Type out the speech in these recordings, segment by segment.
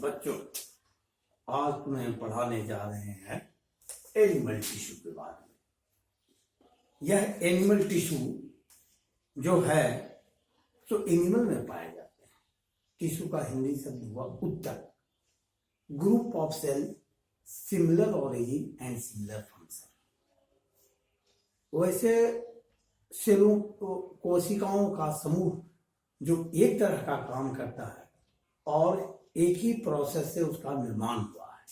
बच्चों, आज तुम्हें पढ़ाने जा रहे हैं एनिमल टिश्यू के बारे में। यह एनिमल टिश्यू जो है तो एनिमल में पाए जाते हैं। टिश्यू का हिंदी शब्द हुआ उत्तक, group of cell similar origin and similar function. वैसे सेलों कोशिकाओं का समूह जो एक तरह का काम करता है और एक ही प्रोसेस से उसका निर्माण हुआ है।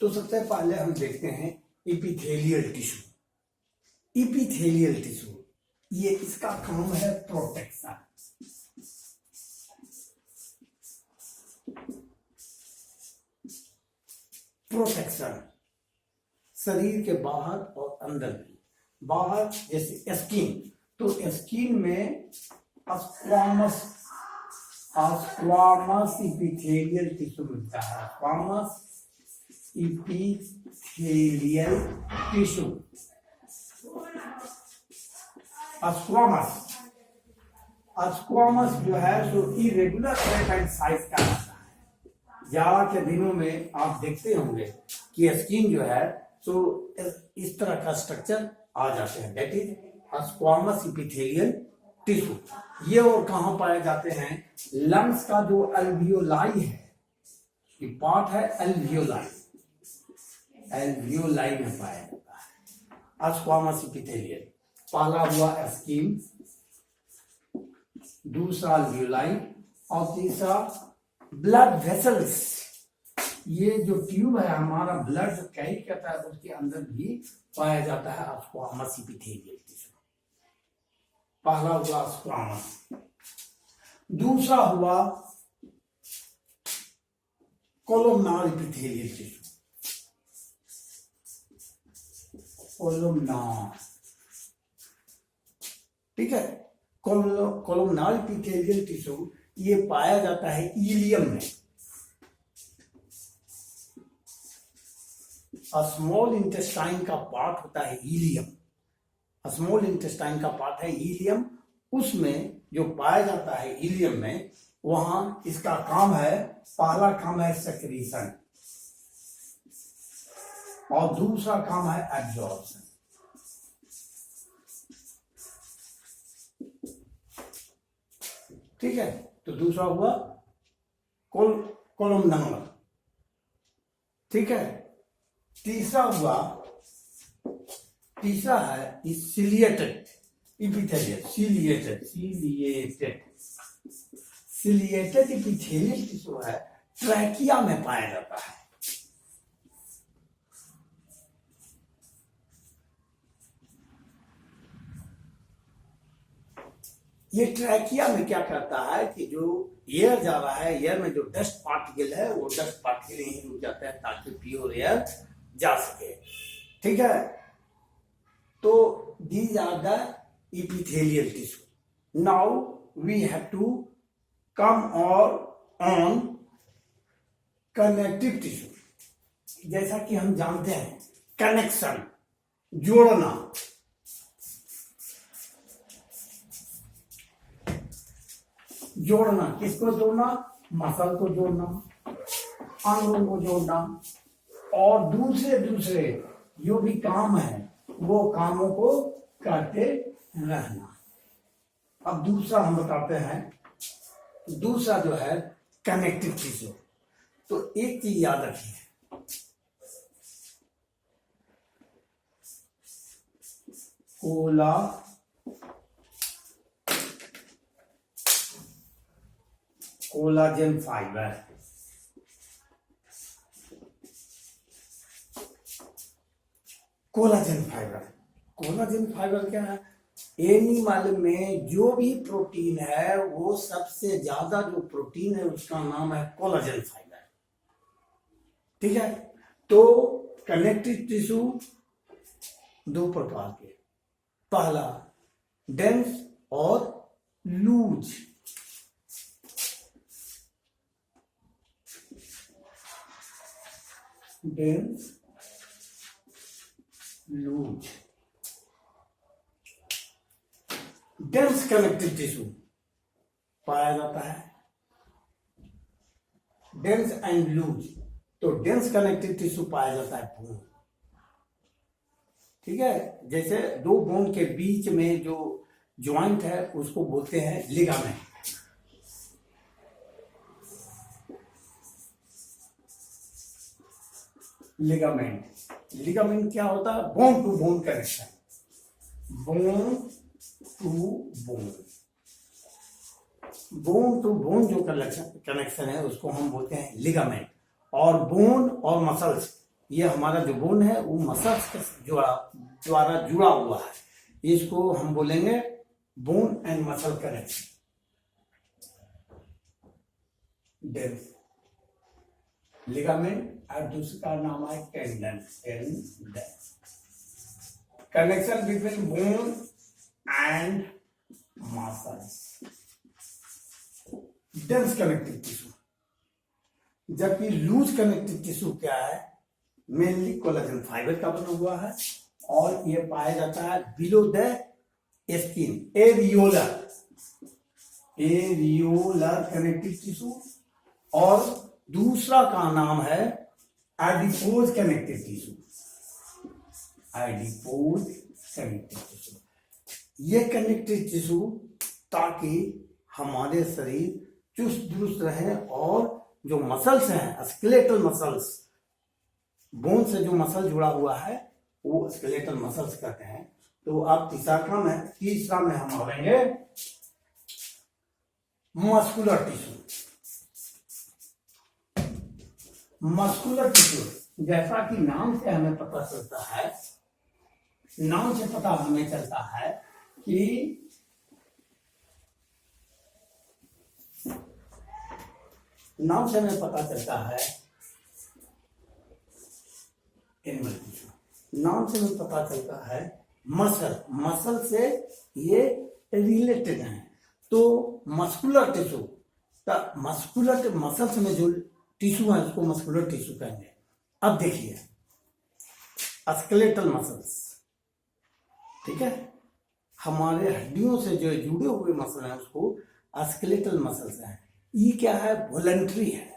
तो सबसे पहले हम देखते हैं एपिथेलियल टिश्यू। एपिथेलियल टिश्यू ये इसका काम है प्रोटेक्शन। प्रोटेक्शन शरीर के बाहर और अंदर भी। बाहर जैसे स्किन, तो स्किन में स्क्वामस इपिथेलियल टिश्यू मिलता है। स्क्वामस इपिथेलियल टिश्यू, स्क्वामस जो है सो इरेगुलर शेप एंड साइज का रहता है। जाड़ा के दिनों में आप देखते होंगे कि स्किन जो है तो इस तरह का स्ट्रक्चर आ जाते हैं, that is squamous epithelial tissue. ये और कहां पाए जाते हैं? लंग्स का जो एल्वियोलाई है, ये पार्ट है एल्वियोलाई, एल्वियोलाई में पाया जाता है स्क्वामस इपिथेलियल। पहला हुआ स्किन, दूसरा एल्वियोलाई और तीसरा ब्लड वेसल्स। ये जो ट्यूब है हमारा ब्लड जो कैरी करता है उसके अंदर भी पाया जाता है स्क्वामस इपिथेलियल टिश्यू। पहला हुआ स्क्वामस, दूसरा हुआ कोलुमनार इपिथेलियल टिश्यू। कोलुमनार, ठीक है। कोलुमनार इपिथेलियल टिश्यू ये पाया जाता है इलियम में। स्मॉल इंटेस्टाइन का पार्ट होता है इलियम। स्मॉल इंटेस्टाइन का पार्ट है इलियम, उसमें जो पाया जाता है इलियम में, वहां इसका काम है, पहला काम है सेक्रीशन और दूसरा काम है एब्जॉर्प्शन। ठीक है, तो दूसरा हुआ कोलुमनार, ठीक है। तीसरा है ciliated epithelial, ciliated epithelial tissue है, ट्रैकिया में पाया जाता है। ये ट्रैकिया में क्या करता है कि जो एयर जा रहा है, एयर में जो डस्ट पार्टिकल है वो डस्ट पार्टिकल यहीं रुक जाता है ताकि प्योर एयर जा सके, ठीक है। तो these are the epithelial tissue. Now we have to come on connective tissue. जैसा कि हम जानते हैं कनेक्शन, जोड़ना। जोड़ना किसको जोड़ना? मसल को जोड़ना, अंगों को जोड़ना और दूसरे जो भी काम है वो कामों को करते रहना। अब दूसरा हम बताते हैं, दूसरा जो है कनेक्टिव टिश्यू। तो एक चीज याद रखिए, कोलाजन फाइबर। कोलाजन फाइबर क्या है? एनिमल में जो भी प्रोटीन है वो सबसे ज्यादा जो प्रोटीन है उसका नाम है कोलाजन फाइबर, ठीक है। तो कनेक्टिव टिश्यू दो प्रकार के, पहला डेंस और loose. Dense, loose. Dense connective tissue पाया जाता है डेंस एंड लूज। तो डेंस कनेक्टिव टिश्यू पाया जाता है बोन, ठीक है। जैसे दो बोन के बीच में जो ज्वाइंट है उसको बोलते हैं लिगामेंट। लिगामेंट क्या होता है? Bone to bone connection, bone to bone. Bone to bone जो कनेक्शन है उसको हम बोलते हैं लिगामेंट। और बोन और मसल्स, ये हमारा जो बोन है वो मसल्स के द्वारा जुड़ा हुआ है, इसको हम बोलेंगे bone and muscle connection. Dense ligament और दूसरे का नाम है tendon. Connection between bone and muscles, dense connective tissue. जबकि लूज कनेक्टिव टिश्यू क्या है? मेनली कोलेजन फाइबर का बना हुआ है और यह पाया जाता है below the skin, areolar connective tissue. और दूसरा का नाम है adipose connective tissue. Adipose connective tissue, ये कनेक्टिव टिश्यू ताकि हमारे शरीर चुस्त दुरुस्त रहे और जो मसल्स हैं स्केलेटल मसल्स, बोन से जो मसल जुड़ा हुआ है वो स्केलेटल मसल्स कहते हैं। तो अब तीसरा में हम आवेंगे मस्कुलर टिश्यू। मस्कुलर टिश्यू जैसा कि नाम से हमें पता चलता है, नाम से पता हमें चलता है कि नाम से हमें पता चलता है एनिमल टिश्यू, नाम से हमें पता चलता है मसल से ये रिलेटेड है। तो मस्कुलर टिश्यू, मस्कुलर मसल्स में जो टिश्यू है उसको मस्कुलर टिश्यू कहेंगे। अब देखिए स्केलेटल मसल्स, ठीक है, हमारे हड्डियों से जो जुड़े हुए मसल हैं उसको स्केलेटल मसल्स हैं। ये क्या है? वॉलंटरी है,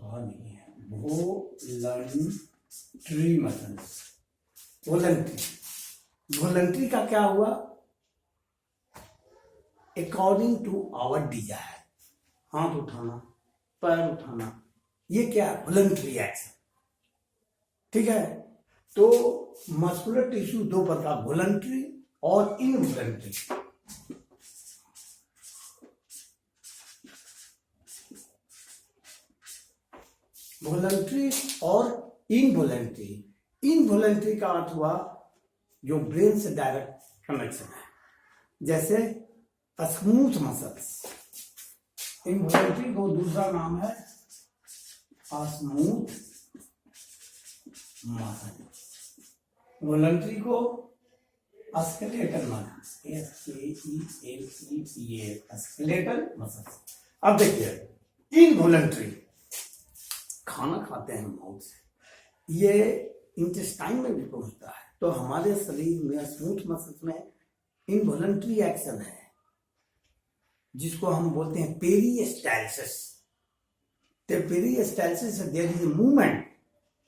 नहीं है, वॉलंटरी मसल्स। वॉलंटरी का क्या हुआ? अकॉर्डिंग टू आवर डिजायर, हाथ उठाना, पैर उठाना, ये क्या है? वॉलंटरी एक्शन, ठीक है। तो मस्कुलर टिश्यू दो प्रकार, वॉलंटरी और इनवॉलंटरी। वॉलंटरी और इनवॉलंटरी। इनवॉलंटरी का अर्थ हुआ जो ब्रेन से डायरेक्ट कनेक्शन है, जैसे स्मूथ मसल्स। इनवॉलंटरी को दूसरा नाम है स्मूथ मसल, वॉलंटरी को स्केलेटल मसल, स्केलेटल मसल। अब देखिए इनवॉलंटरी, खाना खाते हैं माउथ से, ये इंटेस्टाइन में भी पहुंचता है। तो हमारे शरीर में स्मूथ मसल्स में इनवॉलंटरी एक्शन है जिसको हम बोलते हैं पेरिस्टाल्सिस। तो पेरिस्टाल्सिस देयर इज मूवमेंट,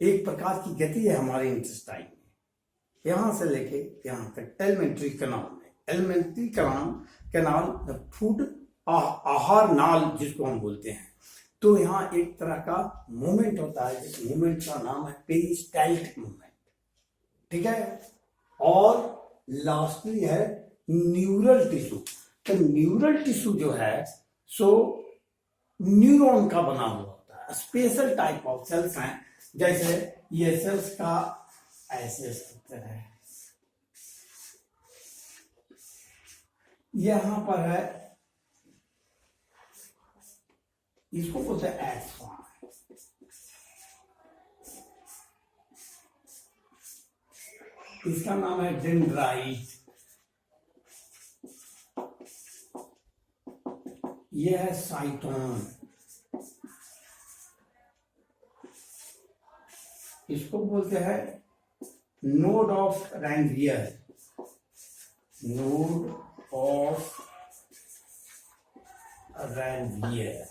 एक प्रकार की गति है हमारे इंटेस्टाइन में, यहां से लेके यहां तक एलिमेंट्री कैनाल में। एलिमेंट्री कैनाल फूड आहार नाल जिसको हम बोलते हैं। तो यहाँ एक तरह का मूवमेंट होता है जिस मूवमेंट का नाम है पेरिस्टाल्टिक मूवमेंट, ठीक है। और लास्टली है न्यूरल टिश्यू। तो न्यूरल टिश्यू जो है सो न्यूरॉन का बना हुआ होता है, स्पेशल टाइप ऑफ सेल्स हैं। जैसे ये सेल्स का ऐसे स्ट्रक्चर है, यहां पर है, इसको बोलते हैं एक्सॉन। इसका नाम है डेंड्राइट। यह है साइटोन, इसको बोलते हैं node of Ranvier. Node of Ranvier.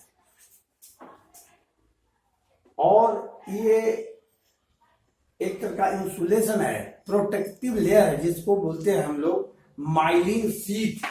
और ये एक तरह का इंसुलेशन है, प्रोटेक्टिव लेयर है, जिसको बोलते हैं हम लोग माइलिन शीट।